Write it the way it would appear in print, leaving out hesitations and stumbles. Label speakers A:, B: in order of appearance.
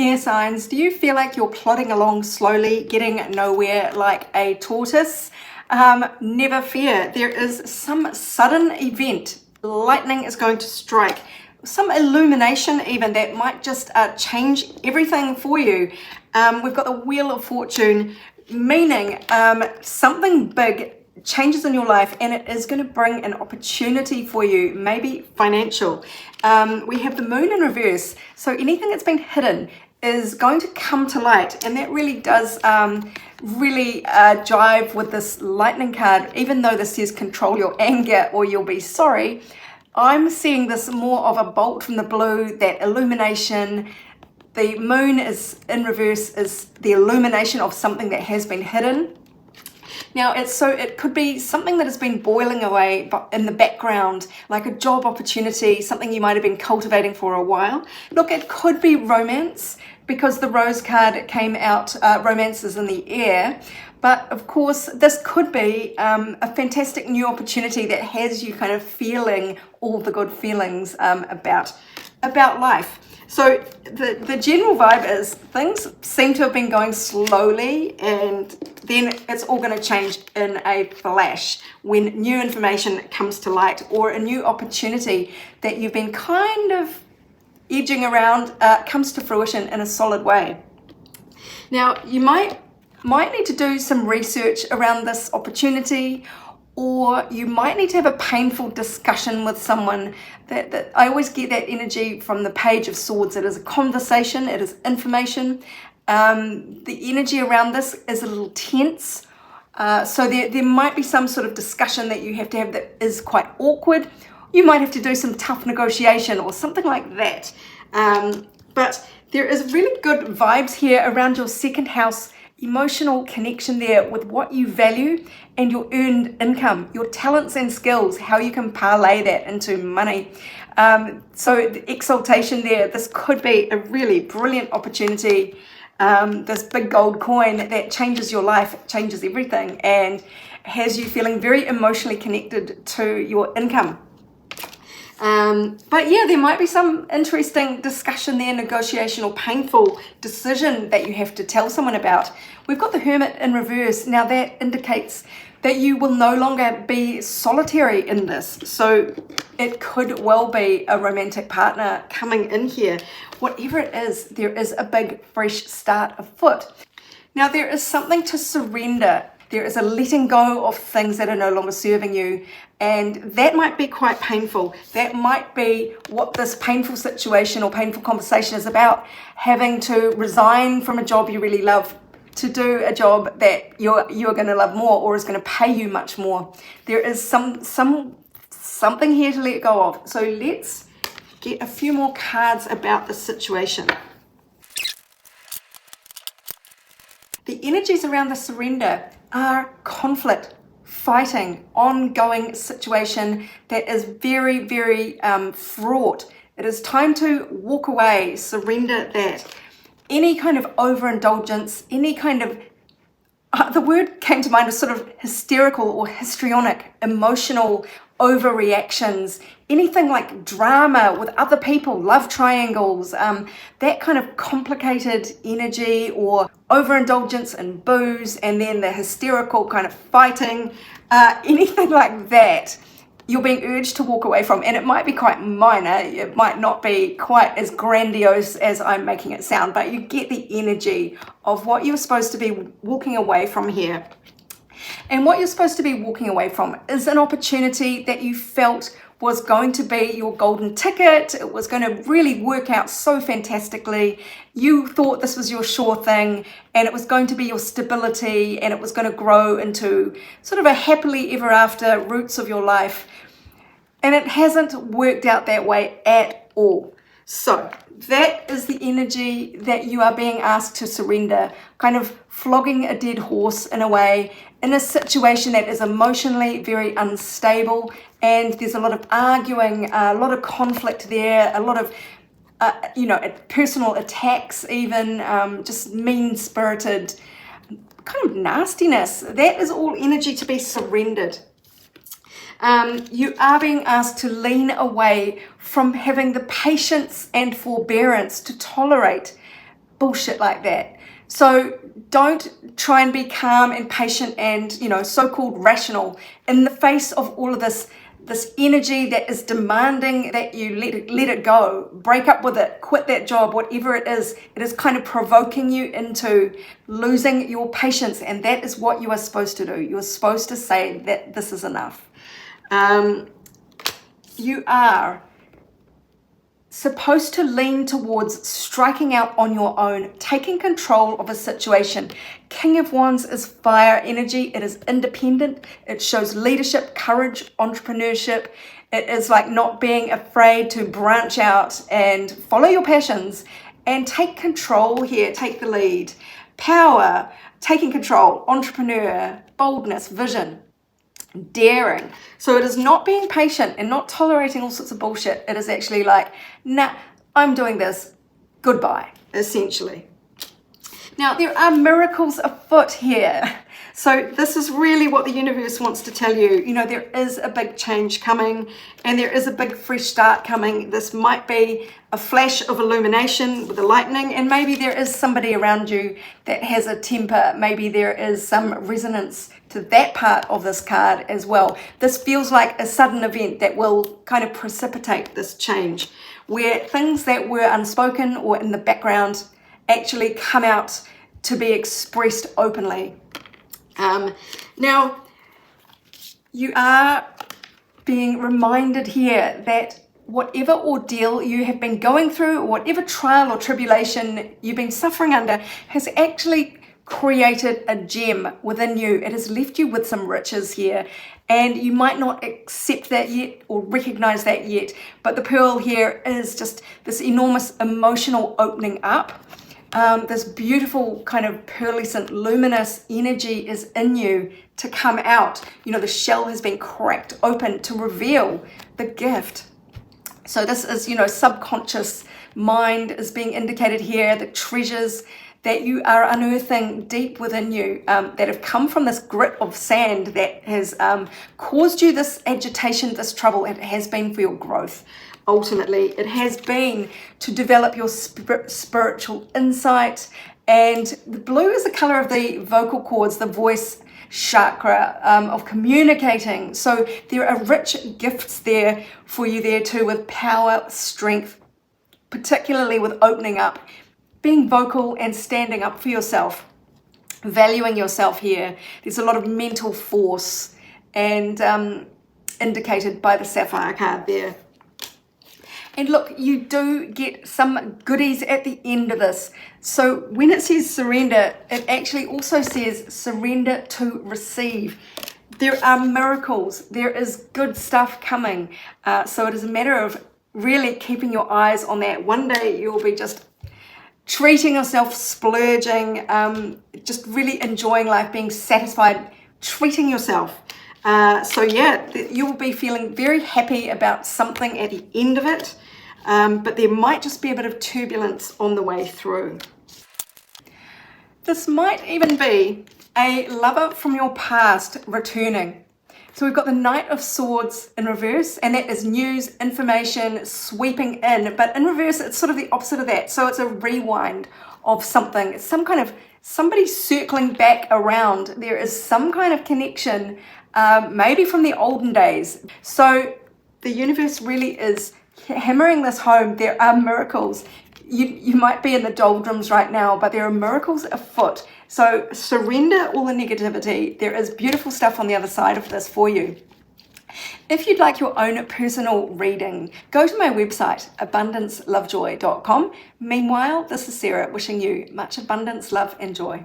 A: Air signs, do you feel like you're plodding along slowly, getting nowhere like a tortoise? Never fear, there is some sudden event. Lightning is going to strike. Some illumination even that might just change everything for you. We've got the Wheel of Fortune, meaning something big changes in your life, and it is going to bring an opportunity for you, maybe financial. We have the Moon in reverse, so anything that's been hidden is going to come to light, and that really does jive with this Lightning card. Even though this says control your anger or you'll be sorry, I'm seeing this more of a bolt from the blue, that illumination. The Moon is in reverse is the illumination of something that has been hidden. Now, it could be something that has been boiling away in the background, like a job opportunity, something you might have been cultivating for a while. Look, it could be romance, because the Rose card came out, romance is in the air. But of course, this could be a fantastic new opportunity that has you kind of feeling all the good feelings about life. So the general vibe is things seem to have been going slowly, and then it's all going to change in a flash when new information comes to light, or a new opportunity that you've been kind of edging around comes to fruition in a solid way. Now, you might need to do some research around this opportunity, or you might need to have a painful discussion with someone. That I always get that energy from the Page of Swords. It is a conversation, it is information. The energy around this is a little tense. So there might be some sort of discussion that you have to have that is quite awkward. You might have to do some tough negotiation or something like that. But there is really good vibes here around your second house, emotional connection there with what you value and your earned income, your talents and skills, how you can parlay that into money. So the exaltation there, this could be a really brilliant opportunity. This big gold coin that changes your life, changes everything, and has you feeling very emotionally connected to your income. But yeah, there might be some interesting discussion there, negotiation or painful decision that you have to tell someone about. We've got the Hermit in reverse. Now that indicates that you will no longer be solitary in this. So it could well be a romantic partner coming in here. Whatever it is, there is a big fresh start afoot. Now there is something to surrender. There is a letting go of things that are no longer serving you, and that might be quite painful. That might be what this painful situation or painful conversation is about, having to resign from a job you really love to do a job that you're going to love more, or is going to pay you much more. There is something here to let go of. So let's get a few more cards about the situation. The energies around the surrender are conflict, fighting, ongoing situation that is very, very fraught. It is time to walk away, surrender that. Any kind of overindulgence, any kind of, the word came to mind as sort of hysterical or histrionic, emotional overreactions, anything like drama with other people, love triangles, that kind of complicated energy, or overindulgence and booze, and then the hysterical kind of fighting, anything like that, you're being urged to walk away from. And it might be quite minor, it might not be quite as grandiose as I'm making it sound, but you get the energy of what you're supposed to be walking away from here. And what you're supposed to be walking away from is an opportunity that you felt was going to be your golden ticket. It was going to really work out so fantastically. You thought this was your sure thing, and it was going to be your stability, and it was going to grow into sort of a happily ever after roots of your life. And it hasn't worked out that way at all. So that is the energy that you are being asked to surrender, kind of flogging a dead horse in a way, in a situation that is emotionally very unstable, and there's a lot of arguing, a lot of conflict there, a lot of personal attacks even, just mean-spirited kind of nastiness. That is all energy to be surrendered. You are being asked to lean away from having the patience and forbearance to tolerate bullshit like that. So don't try and be calm and patient and, so-called rational in the face of all of this energy that is demanding that you let it go, break up with it, quit that job, whatever it is kind of provoking you into losing your patience. And that is what you are supposed to do. You are supposed to say that this is enough. You are supposed to lean towards striking out on your own, taking control of a situation. King of Wands is fire energy. It is independent. It shows leadership, courage, entrepreneurship. It is like not being afraid to branch out and follow your passions and take control here, take the lead. Power, taking control, entrepreneur, boldness, vision. Daring. So it is not being patient and not tolerating all sorts of bullshit. It is actually like, nah, I'm doing this. Goodbye, essentially. Now, there are miracles afoot here. So this is really what the universe wants to tell you. There is a big change coming and there is a big fresh start coming. This might be a flash of illumination with the lightning, and maybe there is somebody around you that has a temper. Maybe there is some resonance to that part of this card as well. This feels like a sudden event that will kind of precipitate this change, where things that were unspoken or in the background actually come out to be expressed openly. Now, you are being reminded here that whatever ordeal you have been going through, or whatever trial or tribulation you've been suffering under, has actually created a gem within you. It has left you with some riches here, and you might not accept that yet or recognize that yet, but the pearl here is just this enormous emotional opening up. This beautiful kind of pearlescent, luminous energy is in you to come out. The shell has been cracked open to reveal the gift. So this is, subconscious mind is being indicated here, the treasures that you are unearthing deep within you, that have come from this grit of sand that has caused you this agitation, this trouble. It has been for your growth. Ultimately, it has been to develop your spiritual insight. And the blue is the color of the vocal cords, the voice chakra, of communicating. So there are rich gifts there for you there too, with power, strength, particularly with opening up, being vocal and standing up for yourself, valuing yourself here. There's a lot of mental force and indicated by the sapphire card there. And look, you do get some goodies at the end of this. So when it says surrender, it actually also says surrender to receive. There are miracles. There is good stuff coming. So it is a matter of really keeping your eyes on that. One day you'll be just treating yourself, splurging, just really enjoying life, being satisfied, treating yourself. So yeah, you will be feeling very happy about something at the end of it, but there might just be a bit of turbulence on the way through. This might even be a lover from your past returning. So we've got the Knight of Swords in reverse, and that is news, information sweeping in, but in reverse it's sort of the opposite of that. So it's a rewind of something. It's some kind of somebody circling back around. There is some kind of connection, maybe from the olden days. So the universe really is hammering this home. There are miracles. You might be in the doldrums right now, but there are miracles afoot. So surrender all the negativity. There is beautiful stuff on the other side of this for you. If you'd like your own personal reading, go to my website, abundancelovejoy.com. Meanwhile, this is Sarah wishing you much abundance, love, and joy.